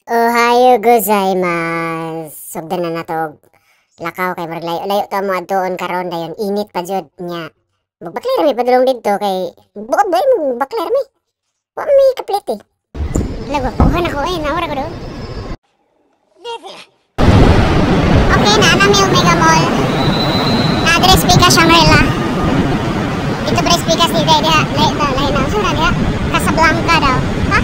Ohayo gozaimasu. Sugdan na natog. Lakaw kay marag layo ta mo adtoon karon dayon init pa jud nya. Magbakler mi padulong didto kay buot ba mo bakler mi. Wa mi kaplete. Lago kuhan ako nawara ko do. Okay na nami Omega Mall. Na address pika Shangri-La. Ito address pika si dia lain na sura dia Casablanca daw. Ha?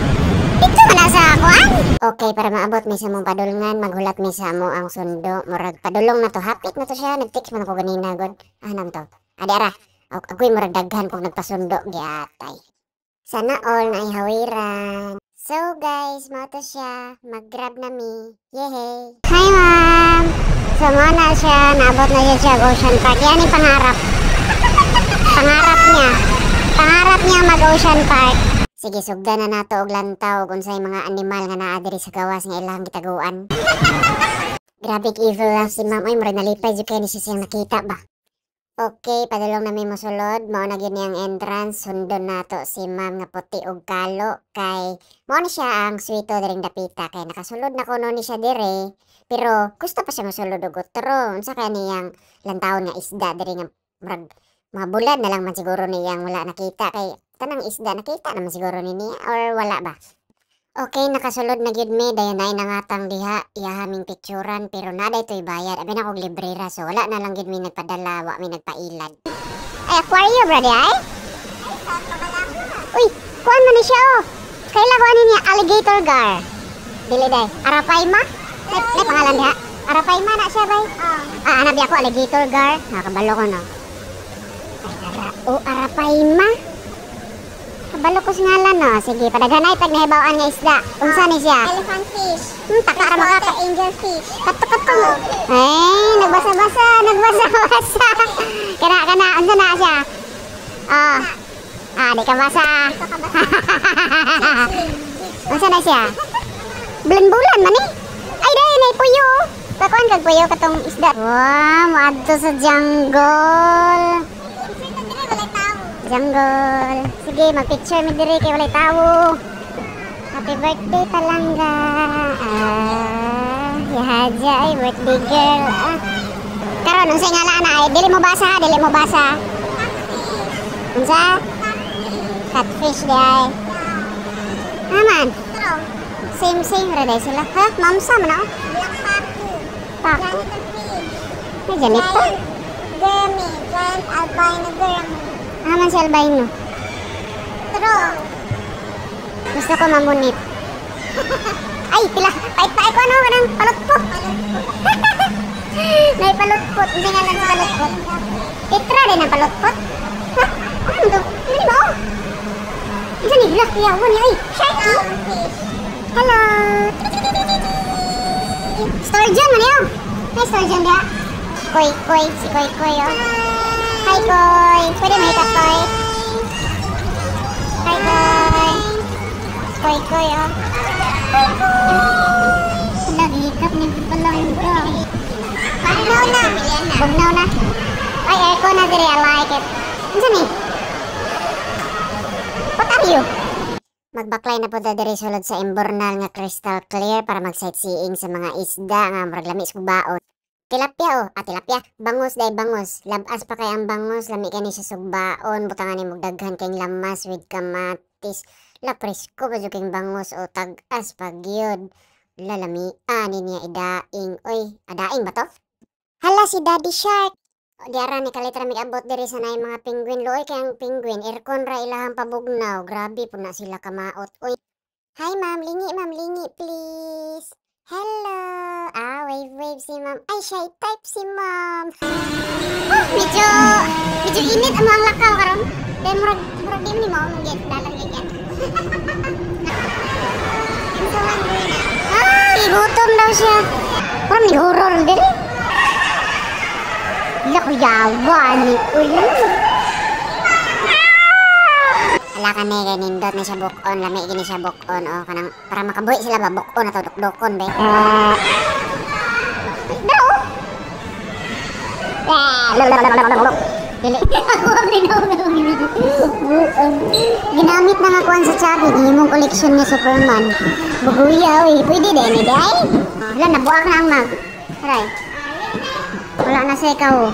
Dito na sa kuan? Okay, para maabot mi sa mong padulngan, maghulat mi sa mo ang sundo. Murag padulong na to, hapit na to siya. Nag-text man ako ganina god. Anam to. Adi ara. Ako'y murag daghan kung nagpasundo giatay. Sana all na ihawiran. So guys, mo to siya. Mag-grab na mi. Yehey. Hi ma'am. So mo na siya. Naabot na siya Ocean Park. Yan yung pangarap. Pangarap niya. Pangarap niya mag-Ocean Park. Sige, sugdan na nato og lantaw kung unsay mga animal nga naa diri sa gawas nga ilang gitaguan. Grabe evil lang si ma'am. Ay, murag nalipay jud kay ni siya nakita ba. Okay, padulong na mi mosulod. Mao na gyud niyang entrance. Sundon nato si ma'am nga puti og kalo kay mao ni siya ang suito diring dapita kay nakasulod na kuno ni siya dire. Pero gusto pa siya mosulod og utro. Unsa kay niyang lantawon nga isda diri nga murag mga bulad na lang man siguro niyang wala nakita kay tanang isda nakita naman siguro nini or wala ba. Okay, nakasulod na gyud mi dayon ay nangatang diha iyahaming picturean pero naday toy bayad. Abi na kog librera so wala na lang gyud mi nagpadala, wa mi nagpailad. Ay aquarium brady ay. Uy, kuan man ni siya oh. Kaila ko ani niya alligator gar. Dili day. Arapaima? May pangalan diha. Arapaima na siya bay. Anabi ako alligator gar. Nakabalo ko no. Oh, Arapaima. Kabalo ko singalan no. Sige, padaghanay pag nahibawan nga isda. Unsa ni siya? Elephant fish. Taka ra makaka Angel fish. kato. Eh, nagbasa-basa. Kana, unsa na siya? Di ka basa. Unsa na siya? Bulan-bulan man eh. Ay, dahil na puyo. Kakuan kag puyo katong isda. Wow, maadto sa jungle. Jungle. Sige, mag-picture mi diri kay walay tawo. Happy birthday Talangga. Yahaja ay birthday girl. Karon unsay ngalan ay dili mo basa. Unsa? Catfish di ay. Aman. Same ra day sila. Ha, mamsa man ako. Paku. May ganito. Gummy, giant albino gum. Aman si albino. Gusto ko mamunit. Ay, pila. Pait ko ano, kanang palutpot. May palutpot. Hindi nga lang sa palutpot. Itra din ang palutpot. Ha? Ano ito? Hindi mo? Isa ni Glock. Yawan niya. Ay, sharky. Hello. Sturgeon, ano yun? May sturgeon dia. Koy. Si Koy, oh. Hi, Koy. Pwede may ikat, Koy. Hi, Koy. Koy, oh. Nag-hikap ni Palangga. Bugnaw na. Ay, aircon na diri. I like it. Ano ni? What are you? Magbaklay na po diri sulod sa Imbornal nga crystal clear para mag-sightseeing sa mga isda nga murag lami sa baon. Tilapia oh, tilapia. Bangus day bangus. Labas pa kay ang bangus, lami kani sa sugbaon, butangan ni daghan kay lamas with kamatis. La presko ba king bangus o tag-as pagyod. Lalami ani niya idaing. Oy, adaing ba to? Hala si Daddy Shark. Di ara ni kalitra mig-abot diri sa nay mga penguin loy kay ang penguin aircon ra ilahang pabugnaw. Grabe po na sila kamaot. Oy. Hi ma'am, lingi please. Hello! Wave si ma'am. Ay, shy type si ma'am. Medyo init ang mga lakaw karon. Dahil murag di ni mao nung dalang ganyan. Gutom daw siya. Parang may horror din. Yawa ni ulo. Ala ka na kay nindot na siya bukon, lami gini siya bukon o kanang para makabuhi sila ba bukon ato dukdukon be. Bro. Dili. Ginamit na nga kuan sa Chubby, gihimong collection nga Superman. Buguya, uy. Pwede din, eh, day? Wala, nabuak na ang mag. Aray. Wala na sa ikaw.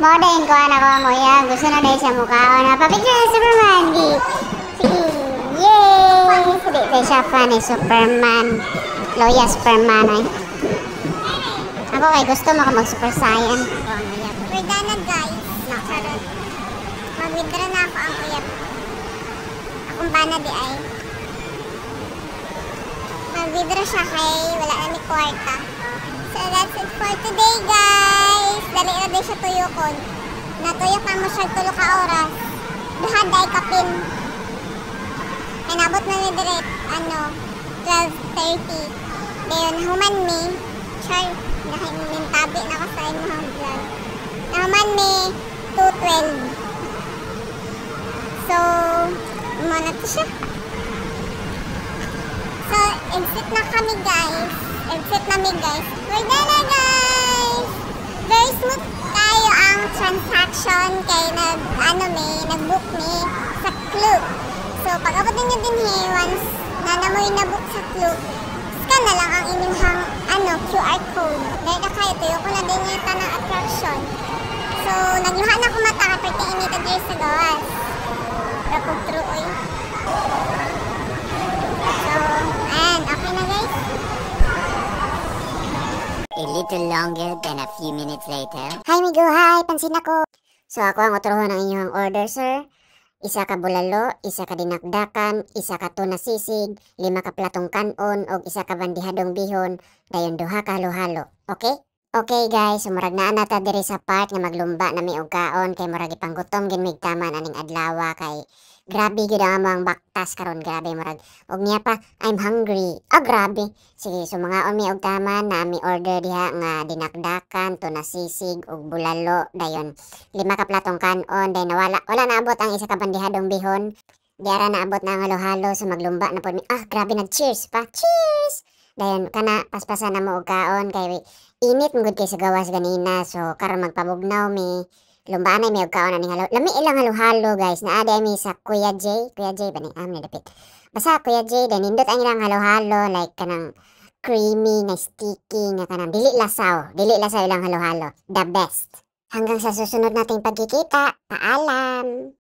Modain ko anak ko mo ya. Gusto na dahil sa mukha. O, napapicture na Superman. Sige. Yay! Hindi tayo siya fan ni Superman. Loya Superman ay. Ako kay gusto mo ka mag-Super Saiyan. We're done na guys. Charot. Mag-withdraw na ako ang uyap. Akong bana di ay. Mag-withdraw siya kay wala na ni kwarta. So that's it for today guys. Dali na din siya tuyokon. Natuyok na mo siya tulo ka oras. Duhad ay kapin. Inabot na ni direct 12:30. Dayon human mi. Char, nakamintabi na ka sa inyong vlog. Naman mi 2:12. So, muna to siya. So, exit na kami guys. Exit na mi guys. We're done na guys. Very smooth tayo ang transaction kay nag-book mi sa Klook. So, pag abot ninyo din once na namoy na-book sa Klook, scan na lang ang inyong QR code. Dahil na kayo, tuyo ko na din yung tanang attraction. So, nagluha na ko mata kapag inita dito sa gawas. Pero kung true, oy. So, ayan. Okay na, guys. A little longer than a few minutes later. Hi, Migo. Hi. Pansin ako. So, ako ang uturuhan ng inyong order, sir. Isa ka bulalo, isa ka dinakdakan, isa ka tuna sisig, 5 ka platong kanon, o isa ka bandihadong bihon, dayon duha ka halo-halo. Okay? Okay guys, sumurag na nata diri sa part nga maglumba na may og kaon kay murag ipanggutom gin mig taman aning adlaw kay grabe gid ang among baktas karon, grabe murag og niya pa I'm hungry. Grabe. Sige, so mga mi og taman na mi order diha nga dinakdakan, tuna sisig ug bulalo, dayon 5 ka platong kanon, dayon wala naabot ang isa ka bandihadong bihon. Diara naabot na ang halo-halo so maglumba na pod mi. Grabe nag-cheers pa. Cheers. Dayon kana paspasan na mo og kaon kay init ngud kay sa gawas ganina, so karon magpabugnaw mi. Lumbaan na mi og kaon aning halo. Lami ilang halo-halo guys. Naa mi sa Kuya J ba ni ni dapit. Basta Kuya J then nindot ang ilang halo-halo like kanang creamy na sticky nga kanang dili lasaw ilang halo-halo. The best. Hanggang sa susunod nating pagkikita. Paalam.